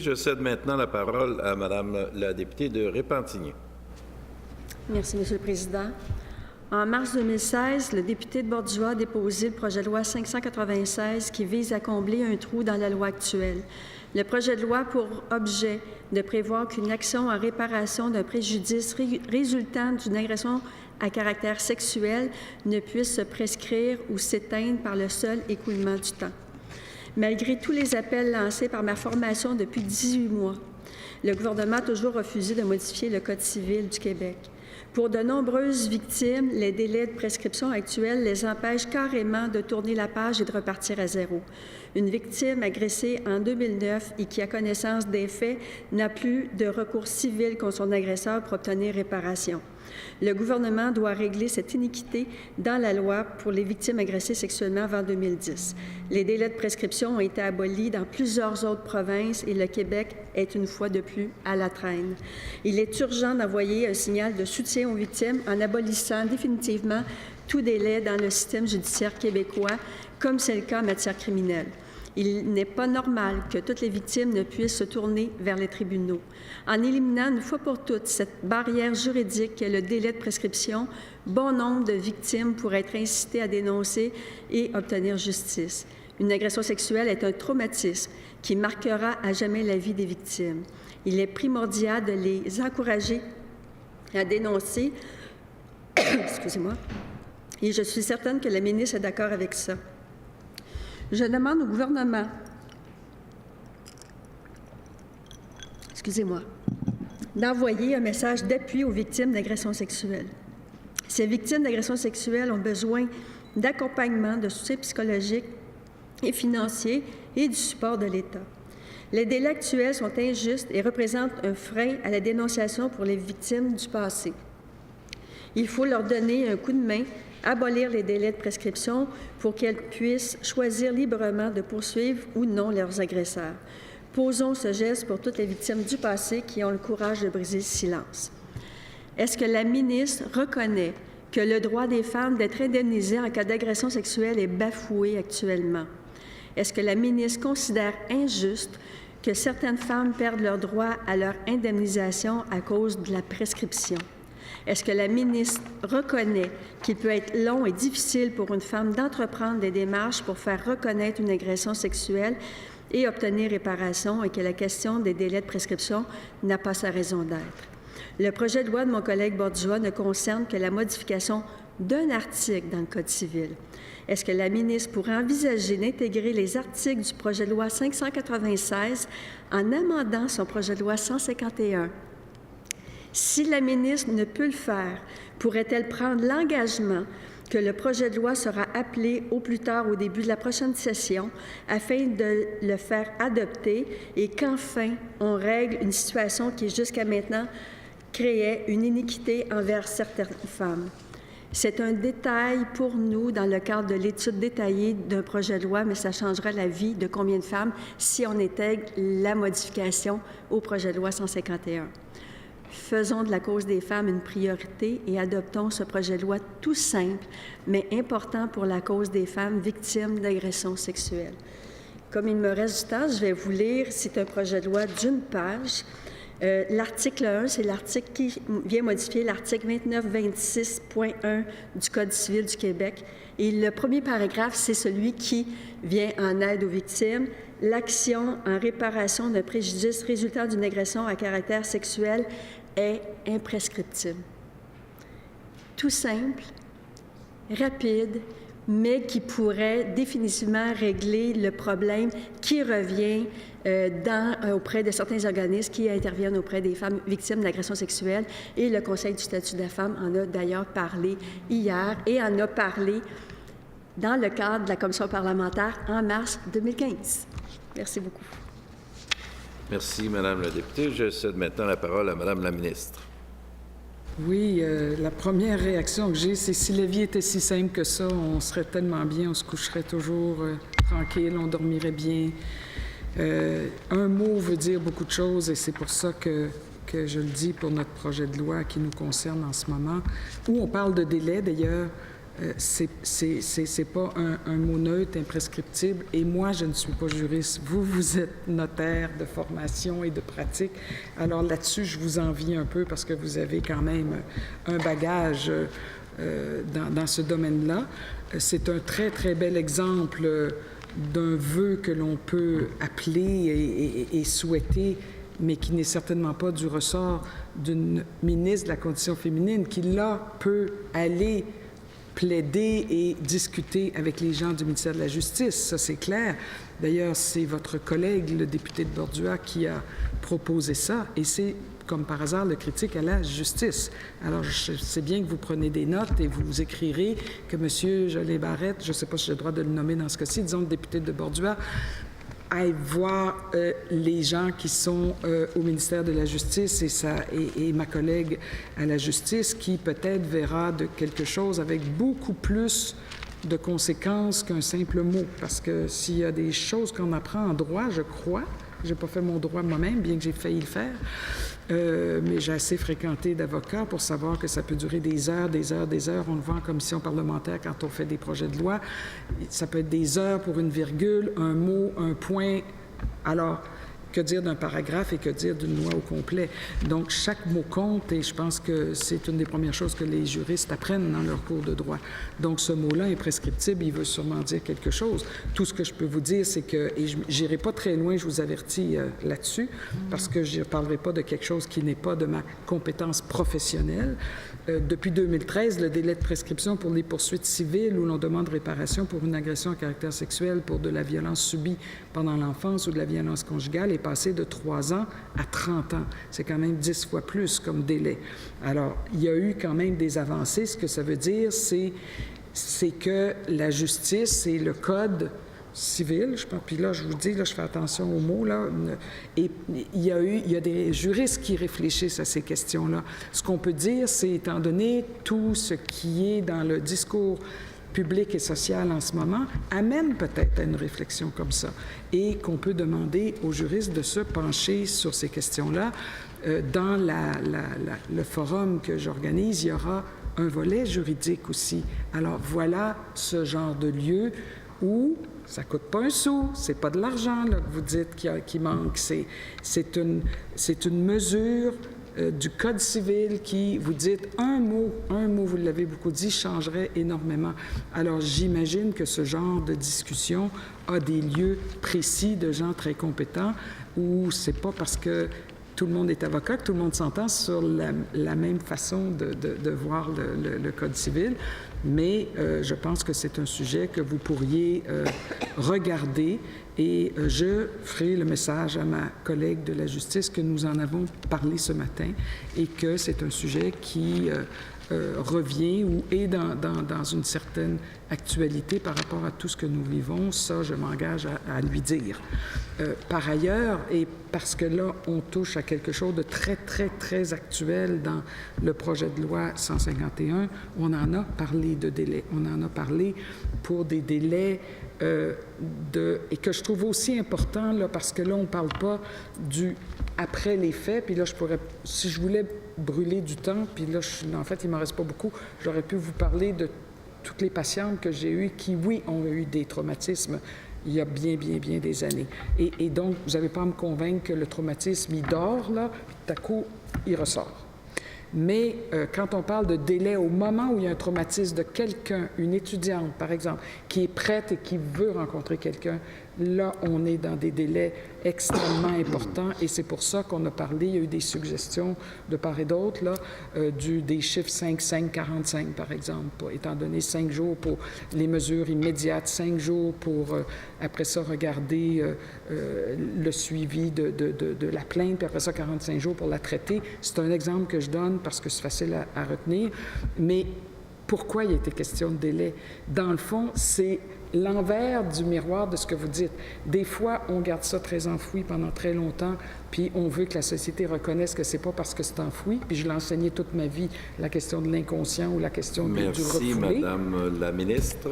Je cède maintenant la parole à Madame la députée de Repentigny. Merci, Monsieur le Président. En mars 2016, le député de Bordua a déposé le projet de loi 596 qui vise à combler un trou dans la loi actuelle. Le projet de loi a pour objet de prévoir qu'une action en réparation d'un préjudice résultant d'une agression à caractère sexuel ne puisse se prescrire ou s'éteindre par le seul écoulement du temps. Malgré tous les appels lancés par ma formation depuis 18 mois, le gouvernement a toujours refusé de modifier le Code civil du Québec. Pour de nombreuses victimes, les délais de prescription actuels les empêchent carrément de tourner la page et de repartir à zéro. Une victime agressée en 2009 et qui a connaissance des faits n'a plus de recours civil contre son agresseur pour obtenir réparation. Le gouvernement doit régler cette iniquité dans la loi pour les victimes agressées sexuellement avant 2010. Les délais de prescription ont été abolis dans plusieurs autres provinces et le Québec est une fois de plus à la traîne. Il est urgent d'envoyer un signal de soutien aux victimes en abolissant définitivement tout délai dans le système judiciaire québécois, comme c'est le cas en matière criminelle. Il n'est pas normal que toutes les victimes ne puissent se tourner vers les tribunaux. En éliminant une fois pour toutes cette barrière juridique qu'est le délai de prescription, bon nombre de victimes pourraient être incitées à dénoncer et obtenir justice. Une agression sexuelle est un traumatisme qui marquera à jamais la vie des victimes. Il est primordial de les encourager à dénoncer. Excusez-moi. Et je suis certaine que la ministre est d'accord avec ça. Je demande au gouvernement, d'envoyer un message d'appui aux victimes d'agressions sexuelles. Ces victimes d'agressions sexuelles ont besoin d'accompagnement, de soutien psychologique et financier et du support de l'État. Les délais actuels sont injustes et représentent un frein à la dénonciation pour les victimes du passé. Il faut leur donner un coup de main, abolir les délais de prescription pour qu'elles puissent choisir librement de poursuivre ou non leurs agresseurs. Posons ce geste pour toutes les victimes du passé qui ont le courage de briser le silence. Est-ce que la ministre reconnaît que le droit des femmes d'être indemnisées en cas d'agression sexuelle est bafoué actuellement? Est-ce que la ministre considère injuste que certaines femmes perdent leur droit à leur indemnisation à cause de la prescription? Est-ce que la ministre reconnaît qu'il peut être long et difficile pour une femme d'entreprendre des démarches pour faire reconnaître une agression sexuelle et obtenir réparation et que la question des délais de prescription n'a pas sa raison d'être? Le projet de loi de mon collègue Bordua ne concerne que la modification d'un article dans le Code civil. Est-ce que la ministre pourrait envisager d'intégrer les articles du projet de loi 596 en amendant son projet de loi 151? Si la ministre ne peut le faire, pourrait-elle prendre l'engagement que le projet de loi sera appelé au plus tard au début de la prochaine session afin de le faire adopter et qu'enfin on règle une situation qui jusqu'à maintenant créait une iniquité envers certaines femmes? C'est un détail pour nous dans le cadre de l'étude détaillée d'un projet de loi, mais ça changera la vie de combien de femmes si on intègre la modification au projet de loi 151. Faisons de la cause des femmes une priorité et adoptons ce projet de loi tout simple, mais important pour la cause des femmes victimes d'agressions sexuelles. Comme il me reste du temps, je vais vous lire, c'est un projet de loi d'une page. L'article 1, c'est l'article qui vient modifier l'article 2926.1 du Code civil du Québec. Et le premier paragraphe, c'est celui qui vient en aide aux victimes. L'action en réparation d'un préjudice résultant d'une agression à caractère sexuel est imprescriptible. Tout simple, rapide, mais qui pourrait définitivement régler le problème qui revient auprès de certains organismes qui interviennent auprès des femmes victimes d'agressions sexuelles. Et le Conseil du statut de la femme en a d'ailleurs parlé hier et en a parlé dans le cadre de la commission parlementaire en mars 2015. Merci beaucoup. Merci, Madame la députée. Je cède maintenant la parole à Madame la ministre. Oui, la première réaction que j'ai, c'est si la vie était si simple que ça, on serait tellement bien, on se coucherait toujours tranquille, on dormirait bien. Un mot veut dire beaucoup de choses et c'est pour ça que je le dis pour notre projet de loi qui nous concerne en ce moment, où on parle de délai d'ailleurs. c'est pas un mot neutre, imprescriptible. Et moi, je ne suis pas juriste. Vous êtes notaire de formation et de pratique. Alors là-dessus, je vous envie un peu parce que vous avez quand même un bagage dans ce domaine-là. C'est un très, très bel exemple d'un vœu que l'on peut appeler et souhaiter, mais qui n'est certainement pas du ressort d'une ministre de la Condition féminine qui, là, peut aller plaider et discuter avec les gens du ministère de la Justice. Ça, c'est clair. D'ailleurs, c'est votre collègue, le député de Bordua, qui a proposé ça, et c'est, comme par hasard, le critique à la justice. Alors, je sais bien que vous prenez des notes et vous écrirez que M. Joly-Barrette, je ne sais pas si j'ai le droit de le nommer dans ce cas-ci, disons le député de Bordua, aille voir les gens qui sont au ministère de la Justice et ma collègue à la Justice qui peut-être verra de quelque chose avec beaucoup plus de conséquences qu'un simple mot. Parce que s'il y a des choses qu'on apprend en droit, je crois, je n'ai pas fait mon droit moi-même, bien que j'ai failli le faire, mais j'ai assez fréquenté d'avocats pour savoir que ça peut durer des heures, des heures, des heures. On le voit en commission parlementaire quand on fait des projets de loi. Ça peut être des heures pour une virgule, un mot, un point. Alors, que dire d'un paragraphe et que dire d'une loi au complet? Donc, chaque mot compte et je pense que c'est une des premières choses que les juristes apprennent dans leur cours de droit. Donc, ce mot-là est prescriptible, il veut sûrement dire quelque chose. Tout ce que je peux vous dire, c'est que, et je n'irai pas très loin, je vous avertis là-dessus, parce que je ne parlerai pas de quelque chose qui n'est pas de ma compétence professionnelle. Depuis 2013, le délai de prescription pour les poursuites civiles où l'on demande réparation pour une agression à caractère sexuel, pour de la violence subie pendant l'enfance ou de la violence conjugale est passé de 3 ans à 30 ans. C'est quand même 10 fois plus comme délai. Alors, il y a eu quand même des avancées. Ce que ça veut dire, c'est que la justice et le code civil, je pense, puis là, je vous dis, là, je fais attention aux mots, là, et il y a des juristes qui réfléchissent à ces questions-là. Ce qu'on peut dire, c'est, étant donné tout ce qui est dans le discours public et social en ce moment, amène peut-être à une réflexion comme ça, et qu'on peut demander aux juristes de se pencher sur ces questions-là. Dans le forum que j'organise, il y aura un volet juridique aussi. Alors, voilà ce genre de lieu où ça ne coûte pas un sou, c'est pas de l'argent là, que vous dites qui manque, c'est une mesure du Code civil qui, vous dites, un mot, vous l'avez beaucoup dit, changerait énormément. Alors, j'imagine que ce genre de discussion a des lieux précis de gens très compétents où c'est pas parce que tout le monde est avocat que tout le monde s'entend sur la même façon de voir le Code civil. Mais je pense que c'est un sujet que vous pourriez regarder et je ferai le message à ma collègue de la justice que nous en avons parlé ce matin et que c'est un sujet qui revient ou est dans une certaine actualité par rapport à tout ce que nous vivons. Ça, je m'engage à lui dire. Par ailleurs, et parce que là, on touche à quelque chose de très, très, très actuel dans le projet de loi 151, on en a parlé de délais. On en a parlé pour des délais et que je trouve aussi important, là, parce que là, on ne parle pas du après les faits, puis là, je pourrais, si je voulais brûler du temps, puis là, en fait, il ne m'en reste pas beaucoup, j'aurais pu vous parler de toutes les patientes que j'ai eues qui, oui, ont eu des traumatismes il y a bien des années. Et donc, vous n'avez pas à me convaincre que le traumatisme, il dort, là, puis tout à coup, il ressort. Mais quand on parle de délai au moment où il y a un traumatisme de quelqu'un, une étudiante, par exemple, qui est prête et qui veut rencontrer quelqu'un, là, on est dans des délais extrêmement importants et c'est pour ça qu'on a parlé, il y a eu des suggestions de part et d'autre, là, des chiffres 5, 45, par exemple, étant donné 5 jours pour les mesures immédiates, 5 jours pour, après ça, regarder le suivi de la plainte, puis après ça, 45 jours pour la traiter. C'est un exemple que je donne parce que c'est facile à retenir, mais pourquoi il a été question de délai? Dans le fond, c'est l'envers du miroir de ce que vous dites. Des fois, on garde ça très enfoui pendant très longtemps, puis on veut que la société reconnaisse que c'est pas parce que c'est enfoui, puis je l'ai enseigné toute ma vie, la question de l'inconscient ou la question du refoulé. Merci, Madame la ministre.